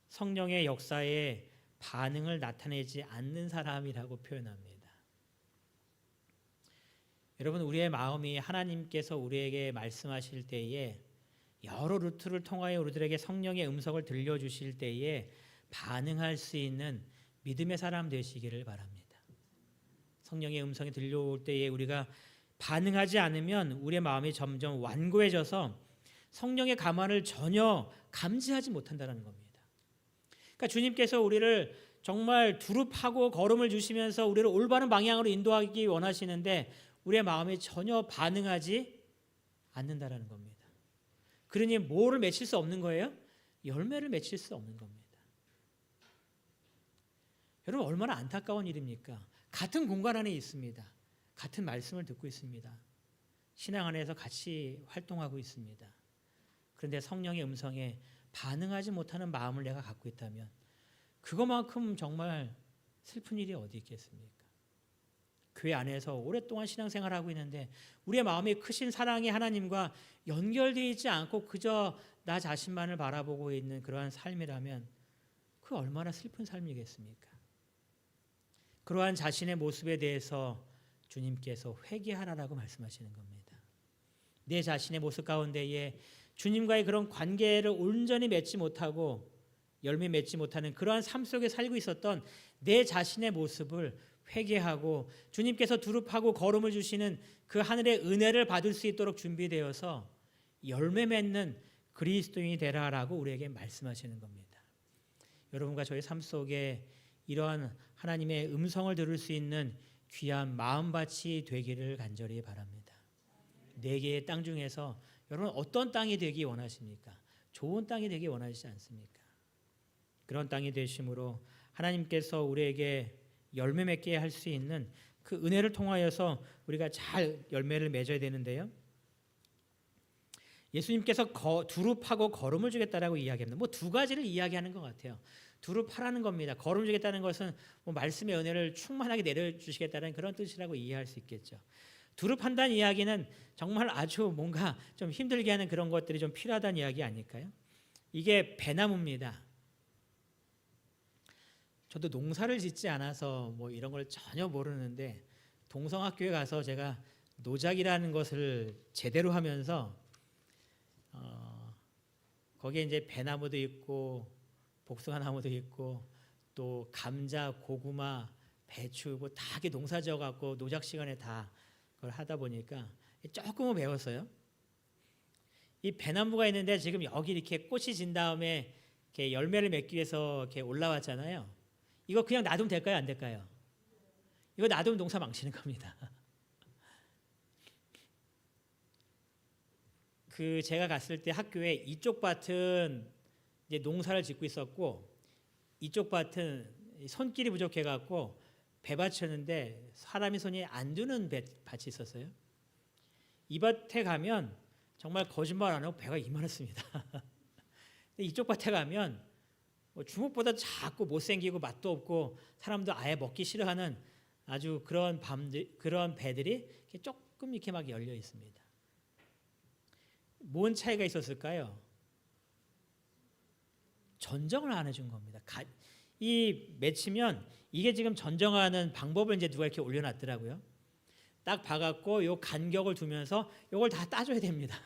성령의 역사에 반응을 나타내지 않는 사람이라고 표현합니다. 여러분, 우리의 마음이 하나님께서 우리에게 말씀하실 때에 여러 루트를 통하여 우리들에게 성령의 음성을 들려주실 때에 반응할 수 있는 믿음의 사람 되시기를 바랍니다. 성령의 음성이 들려올 때에 우리가 반응하지 않으면 우리의 마음이 점점 완고해져서 성령의 감화를 전혀 감지하지 못한다는 겁니다. 그러니까 주님께서 우리를 정말 두릅하고 걸음을 주시면서 우리를 올바른 방향으로 인도하기 원하시는데 우리의 마음이 전혀 반응하지 않는다라는 겁니다. 그러니 뭐를 맺힐 수 없는 거예요? 열매를 맺힐 수 없는 겁니다. 여러분, 얼마나 안타까운 일입니까? 같은 공간 안에 있습니다. 같은 말씀을 듣고 있습니다. 신앙 안에서 같이 활동하고 있습니다. 그런데 성령의 음성에 반응하지 못하는 마음을 내가 갖고 있다면 그것만큼 정말 슬픈 일이 어디 있겠습니까? 교회 안에서 오랫동안 신앙생활하고 있는데 우리의 마음이 크신 사랑의 하나님과 연결되어 있지 않고 그저 나 자신만을 바라보고 있는 그러한 삶이라면 그 얼마나 슬픈 삶이겠습니까? 그러한 자신의 모습에 대해서 주님께서 회개하라라고 말씀하시는 겁니다. 내 자신의 모습 가운데에 주님과의 그런 관계를 온전히 맺지 못하고 열매 맺지 못하는 그러한 삶 속에 살고 있었던 내 자신의 모습을 회개하고 주님께서 두릅하고 걸음을 주시는 그 하늘의 은혜를 받을 수 있도록 준비되어서 열매 맺는 그리스도인이 되라라고 우리에게 말씀하시는 겁니다. 여러분과 저의 삶 속에 이러한 하나님의 음성을 들을 수 있는 귀한 마음밭이 되기를 간절히 바랍니다. 네 개의 땅 중에서 여러분 어떤 땅이 되기 원하십니까? 좋은 땅이 되기 원하시지 않습니까? 그런 땅이 되심으로 하나님께서 우리에게 열매 맺게 할 수 있는 그 은혜를 통하여서 우리가 잘 열매를 맺어야 되는데요. 예수님께서 두릅하고 걸음을 주겠다라고 이야기합니다. 뭐 두 가지를 이야기하는 것 같아요. 두릅하라는 겁니다. 걸음 주겠다는 것은 뭐 말씀의 은혜를 충만하게 내려주시겠다는 그런 뜻이라고 이해할 수 있겠죠. 두릅한다는 이야기는 정말 아주 뭔가 좀 힘들게 하는 그런 것들이 좀 필요하다는 이야기 아닐까요? 이게 배나무입니다. 저도 농사를 짓지 않아서 뭐 이런 걸 전혀 모르는데 동성학교에 가서 제가 노작이라는 것을 제대로 하면서 거기에 이제 배나무도 있고 복숭아 나무도 있고 또 감자, 고구마, 배추 뭐 다 이렇게 농사 지어 갖고 노작 시간에 다 그걸 하다 보니까 조금은 배웠어요. 이 배나무가 있는데 지금 여기 이렇게 꽃이 진 다음에 이렇게 열매를 맺기 위해서 이렇게 올라왔잖아요. 이거 그냥 놔두면 될까요? 안 될까요? 이거 놔두면 농사 망치는 겁니다. 그 제가 갔을 때 학교에 이쪽 밭은 이제 농사를 짓고 있었고 이쪽 밭은 손길이 부족해 갖고 배밭이었는데 사람이 손이 안 드는 밭이 있었어요. 이 밭에 가면 정말 거짓말 안 하고 배가 이만했습니다. 이쪽 밭에 가면 뭐 주먹보다 작고 못생기고 맛도 없고 사람도 아예 먹기 싫어하는 아주 그런 배들이 이렇게 조금 이렇게 막 열려 있습니다. 뭔 차이가 있었을까요? 전정을 안 해준 겁니다. 이 맺히면 이게 지금 전정하는 방법을 이제 누가 이렇게 올려놨더라고요. 딱 봐갖고 요 간격을 두면서 요걸 다 따줘야 됩니다.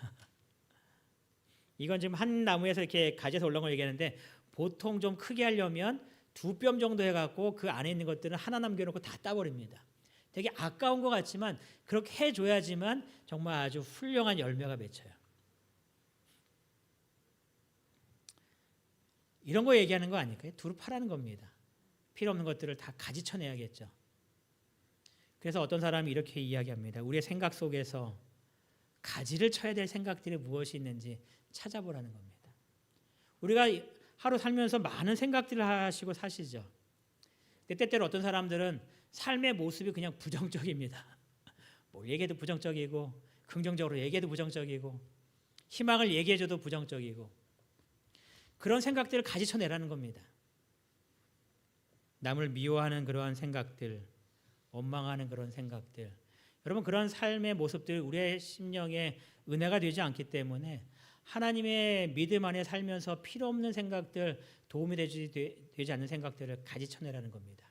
이건 지금 한 나무에서 이렇게 가지에서 올라온 걸 얘기하는데 보통 좀 크게 하려면 2뼘 정도 해갖고 그 안에 있는 것들은 하나 남겨놓고 다 따버립니다. 되게 아까운 것 같지만 그렇게 해줘야지만 정말 아주 훌륭한 열매가 맺혀요. 이런 거 얘기하는 거 아닐까요? 두릅하라는 겁니다. 필요 없는 것들을 다 가지쳐내야겠죠. 그래서 어떤 사람이 이렇게 이야기합니다. 우리의 생각 속에서 가지를 쳐야 될 생각들이 무엇이 있는지 찾아보라는 겁니다. 우리가 하루 살면서 많은 생각들을 하시고 사시죠. 때때로 어떤 사람들은 삶의 모습이 그냥 부정적입니다. 뭘 얘기해도 부정적이고 긍정적으로 얘기해도 부정적이고 희망을 얘기해줘도 부정적이고 그런 생각들을 가지쳐내라는 겁니다. 남을 미워하는 그러한 생각들, 원망하는 그런 생각들, 여러분 그런 삶의 모습들 우리의 심령에 은혜가 되지 않기 때문에 하나님의 믿음 안에 살면서 필요 없는 생각들, 도움이 되지 않는 생각들을 가지쳐내라는 겁니다.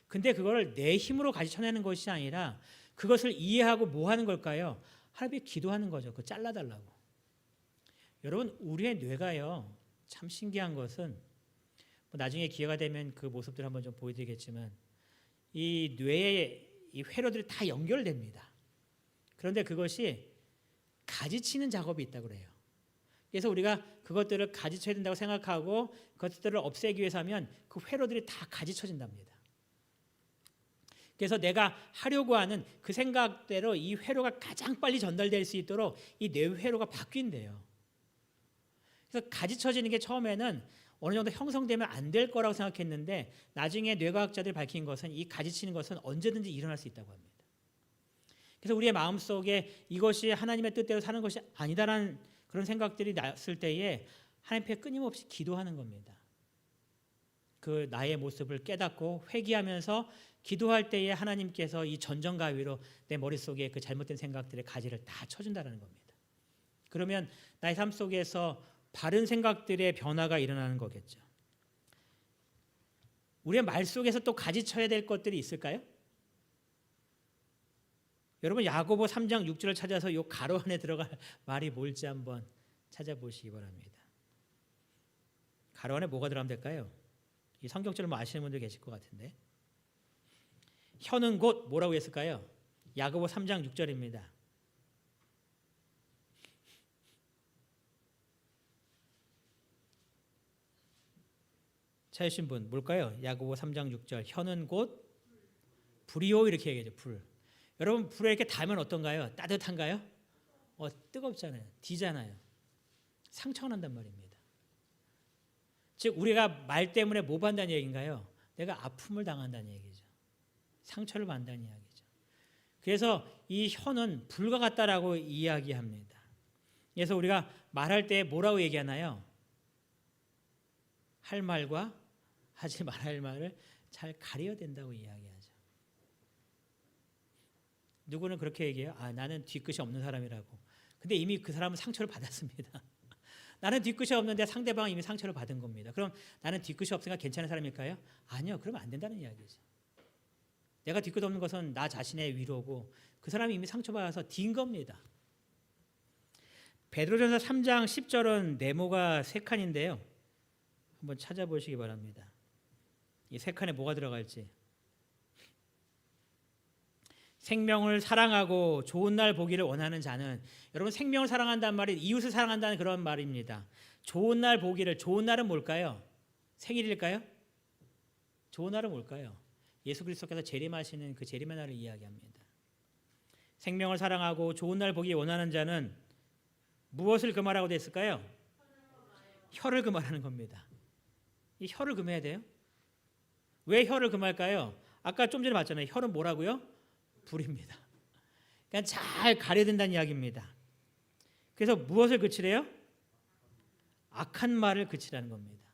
근데 그걸 내 힘으로 가지쳐내는 것이 아니라 그것을 이해하고 뭐 하는 걸까요? 하나님께 기도하는 거죠. 그거 잘라달라고. 여러분 우리의 뇌가요. 참 신기한 것은 뭐 나중에 기회가 되면 그 모습들 한번 좀 보여드리겠지만 이 뇌의 이 회로들이 다 연결됩니다. 그런데 그것이 가지치는 작업이 있다고 그래요. 그래서 우리가 그것들을 가지쳐야 된다고 생각하고 그것들을 없애기 위해서 하면 그 회로들이 다 가지쳐진답니다. 그래서 내가 하려고 하는 그 생각대로 이 회로가 가장 빨리 전달될 수 있도록 이 뇌 회로가 바뀐대요. 그래서 가지쳐지는 게 처음에는 어느 정도 형성되면 안 될 거라고 생각했는데 나중에 뇌과학자들이 밝힌 것은 이 가지치는 것은 언제든지 일어날 수 있다고 합니다. 그래서 우리의 마음속에 이것이 하나님의 뜻대로 사는 것이 아니다라는 그런 생각들이 났을 때에 하나님 앞에 끊임없이 기도하는 겁니다. 그 나의 모습을 깨닫고 회개하면서 기도할 때에 하나님께서 이 전정가위로 내 머릿속에 그 잘못된 생각들의 가지를 다 쳐준다는 겁니다. 그러면 나의 삶 속에서 바른 생각들의 변화가 일어나는 거겠죠. 우리의 말 속에서 또 가지쳐야 될 것들이 있을까요? 여러분 야고보 3장 6절을 찾아서 이 가로 안에 들어갈 말이 뭘지 한번 찾아보시기 바랍니다. 가로 안에 뭐가 들어가면 될까요? 이 성경절을 뭐 아시는 분들 계실 것 같은데. 혀는 곧 뭐라고 했을까요? 야고보 3장 6절입니다. 찾으신 분 뭘까요? 야고보 3장 6절. 혀는 곧 불이요 이렇게 얘기하죠. 불. 여러분 불에 이렇게 닿으면 어떤가요? 따뜻한가요? 뜨겁잖아요. 디잖아요. 상처가 난단 말입니다. 즉 우리가 말 때문에 뭐 받는다는 얘기인가요? 내가 아픔을 당한다는 얘기죠. 상처를 받는다는 이야기죠. 그래서 이 혀는 불과 같다라고 이야기합니다. 그래서 우리가 말할 때 뭐라고 얘기하나요? 할 말과 하지 말아야 할 말을 잘 가려야 된다고 이야기하죠. 누구는 그렇게 얘기해요. 나는 뒤끝이 없는 사람이라고. 근데 이미 그 사람은 상처를 받았습니다. 나는 뒤끝이 없는데 상대방은 이미 상처를 받은 겁니다. 그럼 나는 뒤끝이 없으니까 괜찮은 사람일까요? 아니요. 그러면 안 된다는 이야기죠. 내가 뒤끝 없는 것은 나 자신의 위로고 그 사람이 이미 상처받아서 딘 겁니다. 베드로전서 3장 10절은 네모가 3칸인데요. 한번 찾아보시기 바랍니다. 이 3칸에 뭐가 들어갈지. 생명을 사랑하고 좋은 날 보기를 원하는 자는, 여러분 생명을 사랑한다는 말이 이웃을 사랑한다는 그런 말입니다. 좋은 날 보기를, 좋은 날은 뭘까요? 생일일까요? 좋은 날은 뭘까요? 예수 그리스도께서 재림하시는 그 재림의 날을 이야기합니다. 생명을 사랑하고 좋은 날 보기 원하는 자는 무엇을 금하라고 됐을까요? 혀를 금하라는 겁니다. 이 혀를 금해야 돼요? 왜 혀를 금할까요? 아까 좀 전에 봤잖아요. 혀는 뭐라고요? 불입니다. 그러니까 잘 가려야 된다는 이야기입니다. 그래서 무엇을 그치래요? 악한 말을 그치라는 겁니다.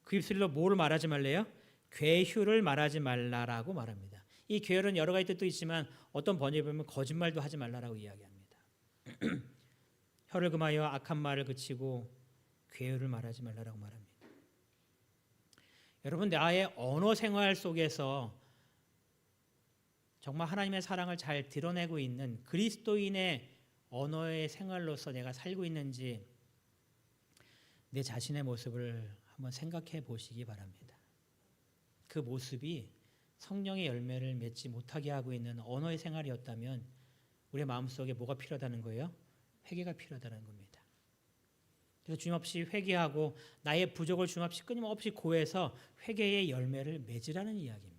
그 입술로 뭐를 말하지 말래요? 괴휴를 말하지 말라라고 말합니다. 이 괴혈은 여러 가지 뜻도 있지만 어떤 번역에 보면 거짓말도 하지 말라라고 이야기합니다. 혀를 금하여 악한 말을 그치고 괴혈을 말하지 말라라고 말합니다. 여러분 나의 언어 생활 속에서 정말 하나님의 사랑을 잘 드러내고 있는 그리스도인의 언어의 생활로서 내가 살고 있는지 내 자신의 모습을 한번 생각해 보시기 바랍니다. 그 모습이 성령의 열매를 맺지 못하게 하고 있는 언어의 생활이었다면 우리의 마음속에 뭐가 필요하다는 거예요? 회개가 필요하다는 겁니다. 그래서 주님 없이 회개하고 나의 부족을 주님 없이 끊임없이 고해서 회개의 열매를 맺으라는 이야기입니다.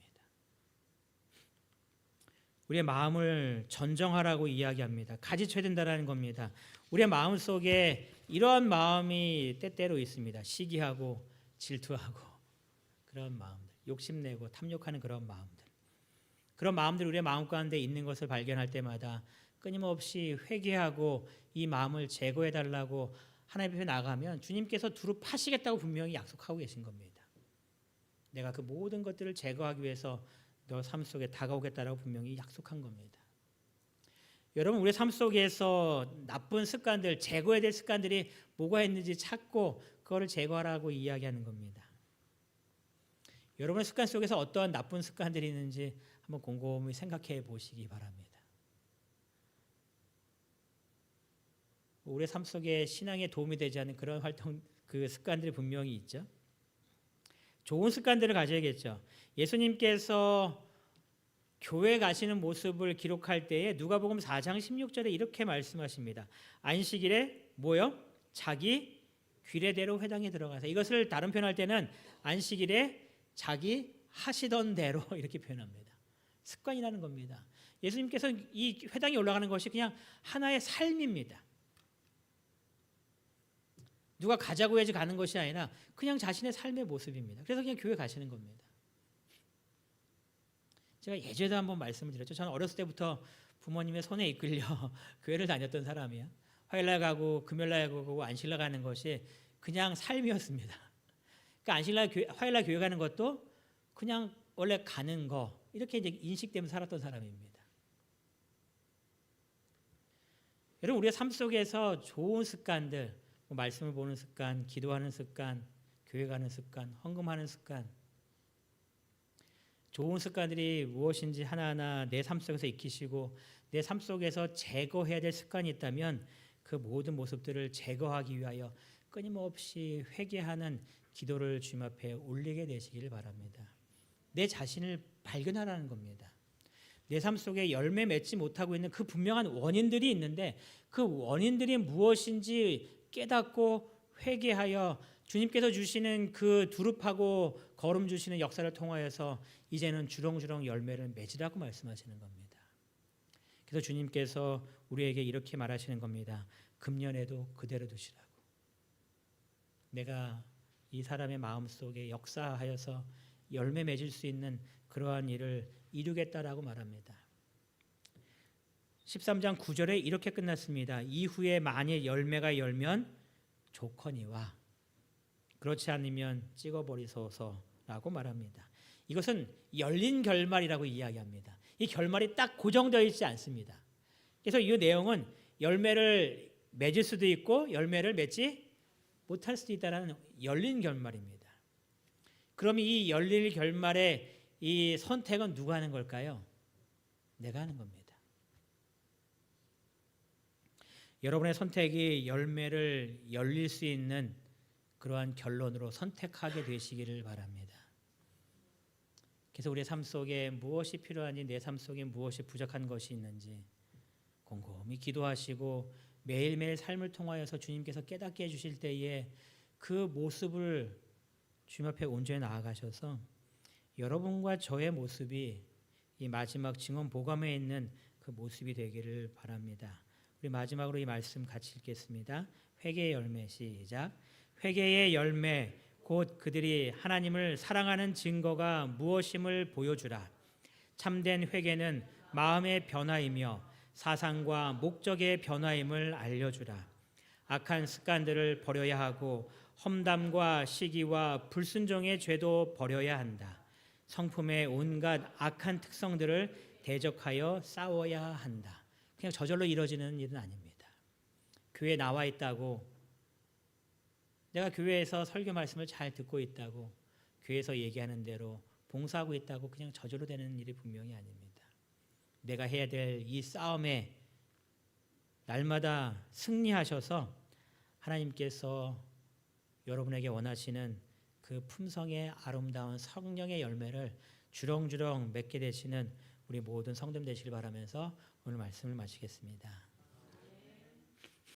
우리의 마음을 전정하라고 이야기합니다. 가지쳐야 된다는 겁니다. 우리의 마음 속에 이러한 마음이 때때로 있습니다. 시기하고 질투하고 그런 마음들, 욕심내고 탐욕하는 그런 마음들. 그런 마음들이 우리의 마음 가운데 있는 것을 발견할 때마다 끊임없이 회개하고 이 마음을 제거해달라고 하나님 앞에 나가면 주님께서 두루 파시겠다고 분명히 약속하고 계신 겁니다. 내가 그 모든 것들을 제거하기 위해서 너 삶 속에 다가오겠다라고 분명히 약속한 겁니다. 여러분 우리 삶 속에서 나쁜 습관들, 제거해야 될 습관들이 뭐가 있는지 찾고 그거를 제거하라고 이야기하는 겁니다. 여러분의 습관 속에서 어떠한 나쁜 습관들이 있는지 한번 곰곰이 생각해 보시기 바랍니다. 우리의 삶 속에 신앙에 도움이 되지 않는 그런 활동, 그 습관들이 분명히 있죠. 좋은 습관들을 가져야겠죠. 예수님께서 교회 가시는 모습을 기록할 때에 누가복음 4장 16절에 이렇게 말씀하십니다. 안식일에 뭐요? 자기 규례대로 회당에 들어가서, 이것을 다른 표현할 때는 안식일에 자기 하시던 대로 이렇게 표현합니다. 습관이라는 겁니다. 예수님께서 이 회당에 올라가는 것이 그냥 하나의 삶입니다. 누가 가자고 해서 가는 것이 아니라 그냥 자신의 삶의 모습입니다. 그래서 그냥 교회 가시는 겁니다. 제가 예전에도 한번 말씀을 드렸죠. 저는 어렸을 때부터 부모님의 손에 이끌려 교회를 다녔던 사람이에요. 화요일날 가고 금요일날 가고 안식일날 가는 것이 그냥 삶이었습니다. 그러니까 화요일날 교회 가는 것도 그냥 원래 가는 거 이렇게 이제 인식되면서 살았던 사람입니다. 여러분 우리의 삶 속에서 좋은 습관들, 말씀을 보는 습관, 기도하는 습관, 교회 가는 습관, 헌금하는 습관, 좋은 습관들이 무엇인지 하나하나 내 삶 속에서 익히시고 내 삶 속에서 제거해야 될 습관이 있다면 그 모든 모습들을 제거하기 위하여 끊임없이 회개하는 기도를 주님 앞에 올리게 되시길 바랍니다. 내 자신을 발견하라는 겁니다. 내 삶 속에 열매 맺지 못하고 있는 그 분명한 원인들이 있는데 그 원인들이 무엇인지 깨닫고 회개하여 주님께서 주시는 그 두릅하고 거름 주시는 역사를 통하여서 이제는 주렁주렁 열매를 맺으라고 말씀하시는 겁니다. 그래서 주님께서 우리에게 이렇게 말하시는 겁니다. 금년에도 그대로 두시라고. 내가 이 사람의 마음속에 역사하여서 열매 맺을 수 있는 그러한 일을 이루겠다라고 말합니다. 13장 9절에 이렇게 끝났습니다. 이후에 만일 열매가 열면 좋거니와 그렇지 않으면 찍어버리소서라고 말합니다. 이것은 열린 결말이라고 이야기합니다. 이 결말이 딱 고정되어 있지 않습니다. 그래서 이 내용은 열매를 맺을 수도 있고 열매를 맺지 못할 수도 있다는 열린 결말입니다. 그럼 이 열린 결말의 이 선택은 누가 하는 걸까요? 내가 하는 겁니다. 여러분의 선택이 열매를 열릴 수 있는 그러한 결론으로 선택하게 되시기를 바랍니다. 그래서 우리의 삶 속에 무엇이 필요한지, 내 삶 속에 무엇이 부족한 것이 있는지 곰곰이 기도하시고 매일매일 삶을 통하여서 주님께서 깨닫게 해주실 때에 그 모습을 주님 앞에 온전히 나아가셔서 여러분과 저의 모습이 이 마지막 증언 보감에 있는 그 모습이 되기를 바랍니다. 우리 마지막으로 이 말씀 같이 읽겠습니다. 회개의 열매 시작. 회개의 열매 곧 그들이 하나님을 사랑하는 증거가 무엇임을 보여주라. 참된 회개는 마음의 변화이며 사상과 목적의 변화임을 알려주라. 악한 습관들을 버려야 하고 험담과 시기와 불순종의 죄도 버려야 한다. 성품의 온갖 악한 특성들을 대적하여 싸워야 한다. 그냥 저절로 이루어지는 일은 아닙니다. 교회에 나와 있다고, 내가 교회에서 설교 말씀을 잘 듣고 있다고, 교회에서 얘기하는 대로 봉사하고 있다고 그냥 저절로 되는 일이 분명히 아닙니다. 내가 해야 될 이 싸움에 날마다 승리하셔서 하나님께서 여러분에게 원하시는 그 품성의 아름다운 성령의 열매를 주렁주렁 맺게 되시는 우리 모든 성도님 되시길 바라면서 오늘 말씀을 마치겠습니다.